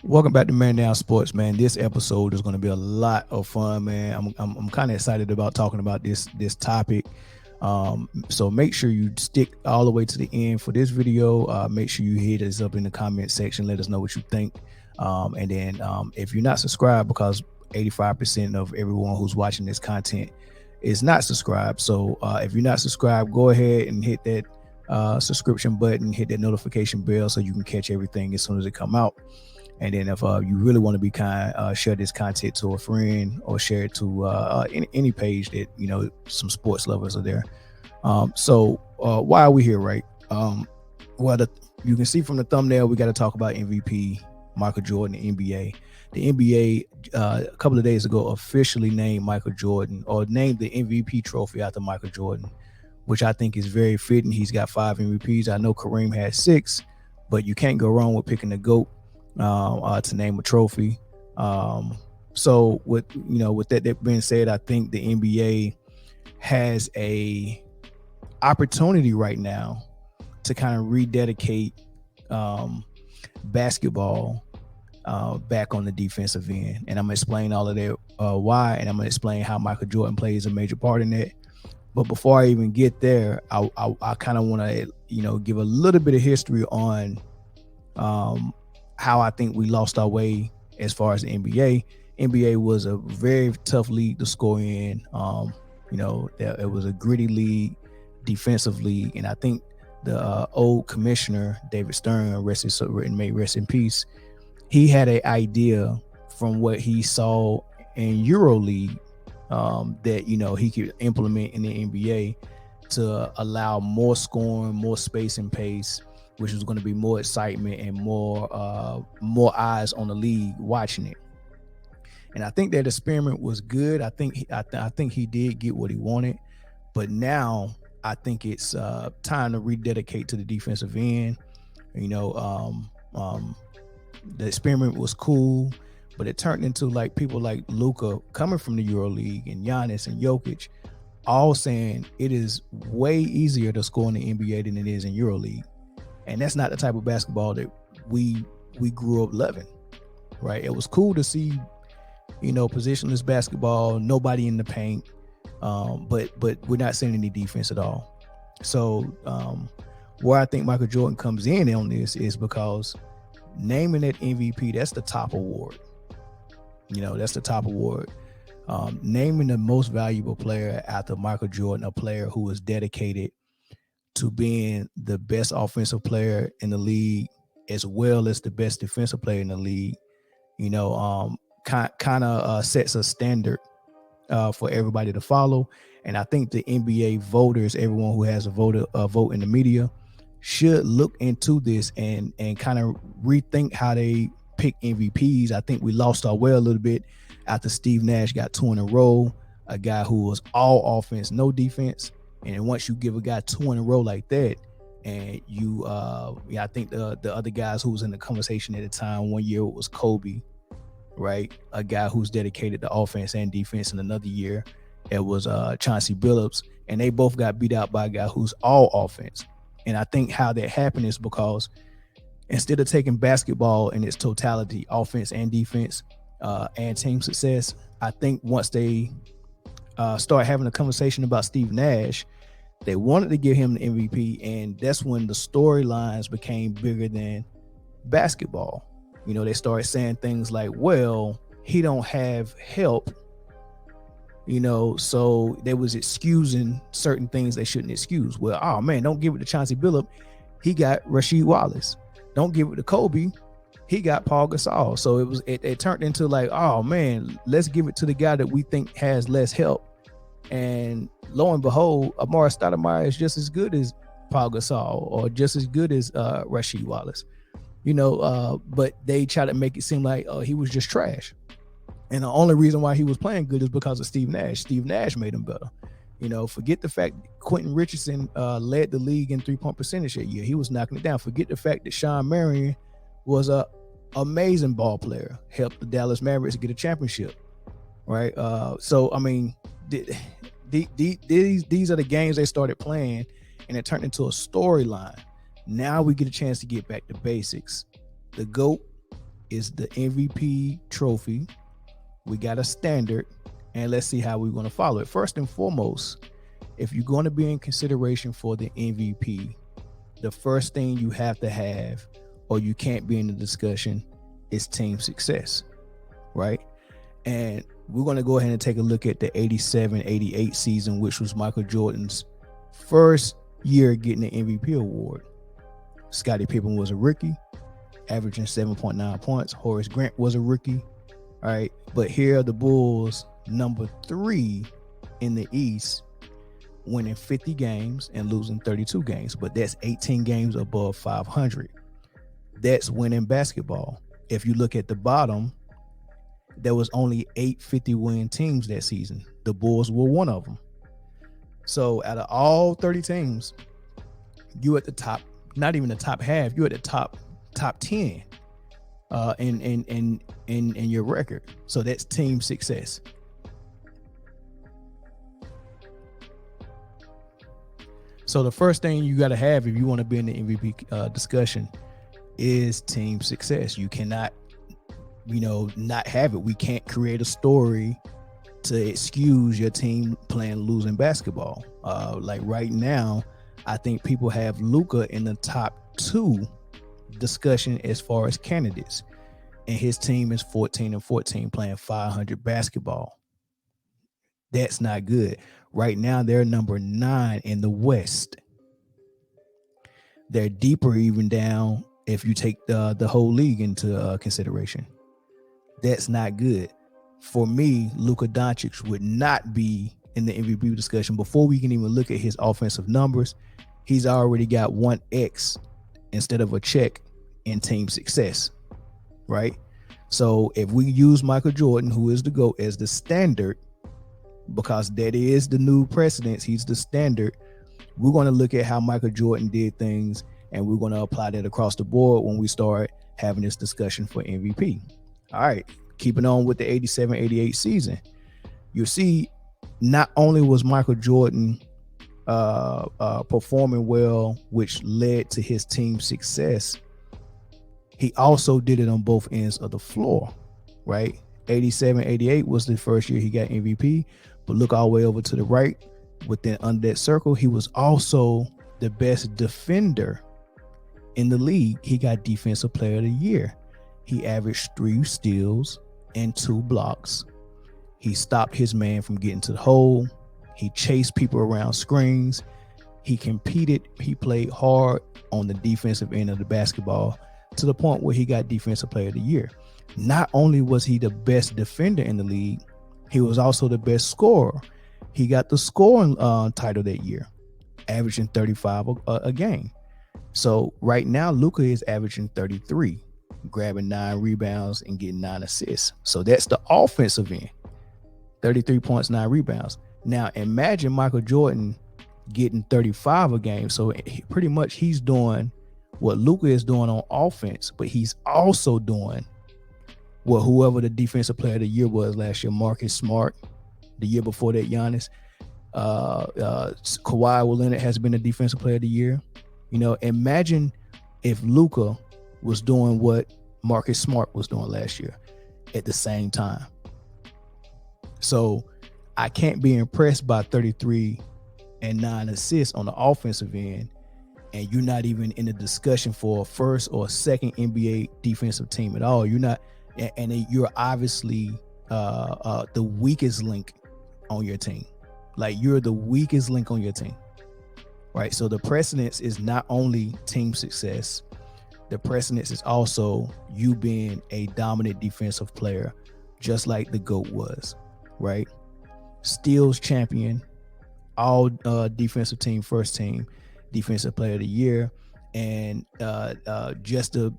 Welcome back to Man Down Sports, man. This episode is going to be a lot of fun, man. I'm kind of excited about talking about this topic. So make sure you stick all the way to the end for this video. Make sure you hit us up in the comment section. Let us know what you think. And then if you're not subscribed, because 85% of everyone who's watching this content is not subscribed. So if you're not subscribed, go ahead and hit that subscription button, hit that notification bell so you can catch everything as soon as it come out. And then if you really want to be kind, share this content to a friend or share it to any page that, some sports lovers are there. So why are we here, right? Well, you can see from the thumbnail, we got to talk about MVP, Michael Jordan, the NBA. The NBA, a couple of days ago, officially named Michael Jordan, or named the MVP trophy after Michael Jordan, which I think is very fitting. He's got 5 MVPs. I know Kareem had 6, but you can't go wrong with picking the GOAT to name a trophy. So with that being said, I think the NBA has a opportunity right now to kind of rededicate basketball back on the defensive end, and I'm gonna explain all of that why, and I'm gonna explain how Michael Jordan plays a major part in that. But before I even get there, I kind of want to give a little bit of history on how I think we lost our way as far as the NBA. NBA was a very tough league to score in. It was a gritty league, defensive league, and I think the old commissioner David Stern, may rest in peace, he had an idea from what he saw in EuroLeague that he could implement in the NBA to allow more scoring, more space and pace, which was going to be more excitement and more eyes on the league watching it. And I think that experiment was good. I think he did get what he wanted, but now I think it's time to rededicate to the defensive end. The experiment was cool, but it turned into like people like Luka coming from the EuroLeague and Giannis and Jokic all saying it is way easier to score in the NBA than it is in EuroLeague. And that's not the type of basketball that we grew up loving, right? It was cool to see, positionless basketball, nobody in the paint, but we're not seeing any defense at all. So where I think Michael Jordan comes in on this is because naming that MVP, that's the top award. That's the top award. Naming the most valuable player after Michael Jordan, a player who was dedicated to being the best offensive player in the league as well as the best defensive player in the league, kind of sets a standard for everybody to follow. And I think the NBA voters, everyone who has a vote in the media, should look into this and kind of rethink how they pick MVPs. I think we lost our way a little bit after Steve Nash got 2 in a row, a guy who was all offense, no defense. And then once you give a guy 2 in a row like that, and I think the other guys who was in the conversation at the time, one year it was Kobe, right? A guy who's dedicated to offense and defense. And another year it was Chauncey Billups, and they both got beat out by a guy who's all offense. And I think how that happened is because instead of taking basketball in its totality, offense and defense, and team success, I think once they start having a conversation about Steve Nash, they wanted to give him the MVP, and that's when the storylines became bigger than basketball. They started saying things like, well, he don't have help, so they was excusing certain things they shouldn't excuse. Well, oh man, don't give it to Chauncey Billups, he got Rasheed Wallace. Don't give it to Kobe, he got Paul Gasol. So it turned into like, oh man, let's give it to the guy that we think has less help. And lo and behold, Amari Stoudemire is just as good as Paul Gasol or just as good as Rasheed Wallace. But they try to make it seem like he was just trash. And the only reason why he was playing good is because of Steve Nash. Steve Nash made him better. Forget the fact that Quentin Richardson led the league in 3-point percentage that year. He was knocking it down. Forget the fact that Sean Marion was a amazing ball player, helped the Dallas Mavericks get a championship, right? So I mean, these are the games they started playing, and it turned into a storyline. Now we get a chance to get back to basics. The GOAT is the MVP trophy. We got a standard, and let's see how we're going to follow it. First and foremost, if you're going to be in consideration for the MVP, the first thing you have to have, or you can't be in the discussion, is team success, right? And we're going to go ahead and take a look at the 87-88 season, which was Michael Jordan's first year getting the MVP award. Scottie Pippen was a rookie, averaging 7.9 points. Horace Grant was a rookie. All right. But here are the Bulls, number 3 in the East, winning 50 games and losing 32 games. But that's 18 games above 500. That's winning basketball. If you look at the bottom, there was only 8 50-win teams that season. The Bulls were one of them. So out of all 30 teams, you at the top, not even the top half, you at the top 10 in your record. So that's team success. So the first thing you got to have if you want to be in the MVP discussion is team success. You cannot, not have it. We can't create a story to excuse your team playing losing basketball. Like right now, I think people have Luka in the top 2 discussion as far as candidates, and his team is 14-14 playing 500 basketball. That's not good. Right now, they're number 9 in the West. They're deeper even down if you take the whole league into consideration. That's not good. For me, Luka Doncic would not be in the MVP discussion before we can even look at his offensive numbers. He's already got 1X instead of a check in team success, right? So if we use Michael Jordan, who is the GOAT, as the standard, because that is the new precedence, he's the standard, we're going to look at how Michael Jordan did things, and we're going to apply that across the board when we start having this discussion for MVP. All right, keeping on with the 87-88 season, you see, not only was Michael Jordan performing well, which led to his team success, he also did it on both ends of the floor, right? 87-88 was the first year he got MVP, but look all the way over to the right, within under that circle, he was also the best defender in the league. He got Defensive Player of the Year. He averaged 3 steals and 2 blocks. He stopped his man from getting to the hole. He chased people around screens. He competed. He played hard on the defensive end of the basketball to the point where he got Defensive Player of the Year. Not only was he the best defender in the league, he was also the best scorer. He got the scoring title that year, averaging 35 a game. So right now, Luka is averaging 33, grabbing 9 rebounds and getting 9 assists. So that's the offensive end, 33 points, 9 rebounds. Now imagine Michael Jordan getting 35 a game. So pretty much he's doing what Luka is doing on offense, but he's also doing what whoever the Defensive Player of the Year was last year, Marcus Smart, the year before that, Giannis, Kawhi Leonard has been a Defensive Player of the Year. Imagine if Luka was doing what Marcus Smart was doing last year at the same time. So I can't be impressed by 33 and 9 assists on the offensive end, and you're not even in the discussion for a first or second NBA defensive team at all. You're not, and you're obviously the weakest link on your team. Like, you're the weakest link on your team, right? So the precedence is not only team success, the precedence is also you being a dominant defensive player, just like the GOAT was, right? Steals champion, all defensive team, first team, Defensive Player of the Year. And just to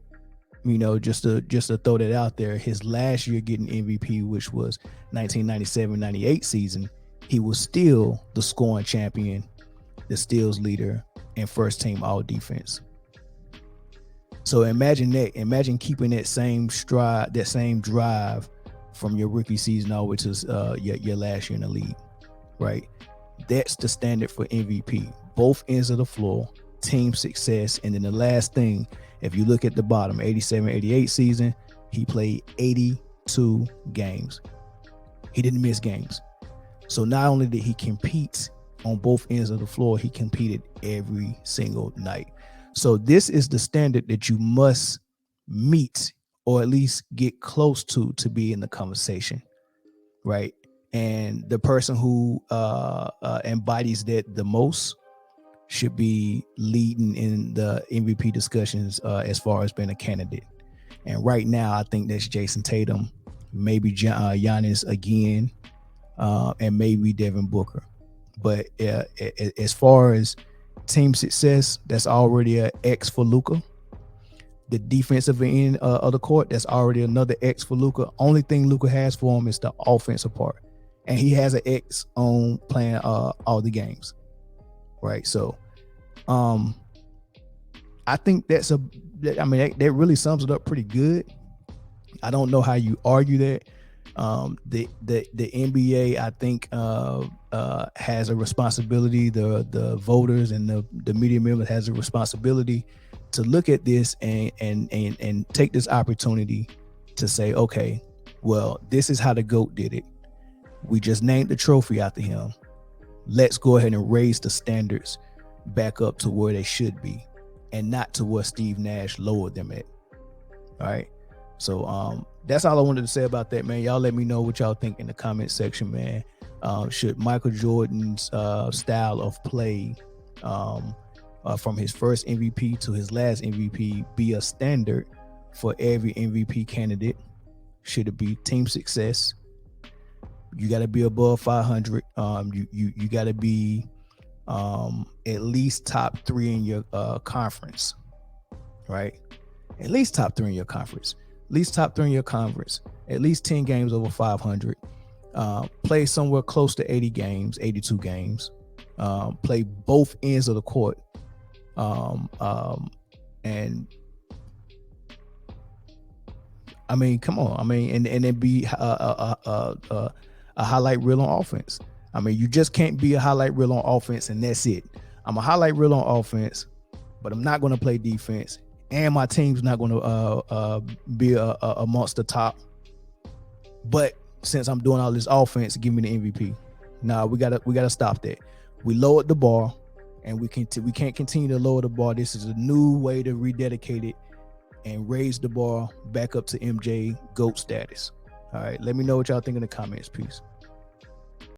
throw that out there, his last year getting MVP, which was 1997-98 season, he was still the scoring champion, the steals leader, and first team all defense. So imagine that. Imagine keeping that same stride, that same drive from your rookie season all the way to your last year in the league, right? That's the standard for MVP. Both ends of the floor, team success. And then the last thing, if you look at the bottom, 87-88 season, He played 82 games. He didn't miss games. So not only did he compete on both ends of the floor, he competed every single night. So this is the standard that you must meet, or at least get close to be in the conversation, right? And the person who embodies that the most should be leading in the MVP discussions as far as being a candidate. And right now, I think that's Jason Tatum, maybe Giannis again, and maybe Devin Booker. But as far as team success, that's already an X for Luka. The defensive end of the court, that's already another X for Luka. Only thing Luka has for him is the offensive part, and he has an X on playing all the games, right? So, I think that really sums it up pretty good. I don't know how you argue that. The NBA, I think, has a responsibility. The voters and the media members has a responsibility to look at this and take this opportunity to say, okay, well, this is how the GOAT did it. We just named the trophy after him. Let's go ahead and raise the standards back up to where they should be, and not to where Steve Nash lowered them at. All right. So that's all I wanted to say about that, man. Y'all let me know what y'all think in the comment section, man. Should Michael Jordan's style of play from his first MVP to his last MVP be a standard for every MVP candidate? Should it be team success? You got to be above 500. You got to be at least top 3 in your conference, right? At least top 3 in your conference. At least top 3 in your conference. At least 10 games over 500. Play somewhere close to 80 games, 82 games. Play both ends of the court. And I mean, come on. I mean, and then be a highlight reel on offense. I mean, you just can't be a highlight reel on offense and that's it. I'm a highlight reel on offense, but I'm not going to play defense, and my team's not going to be amongst the top. But since I'm doing all this offense, give me the MVP. Nah, we gotta stop that. We lowered the bar, and we can't continue to lower the bar. This is a new way to rededicate it and raise the bar back up to MJ GOAT status. All right, let me know what y'all think in the comments. Peace.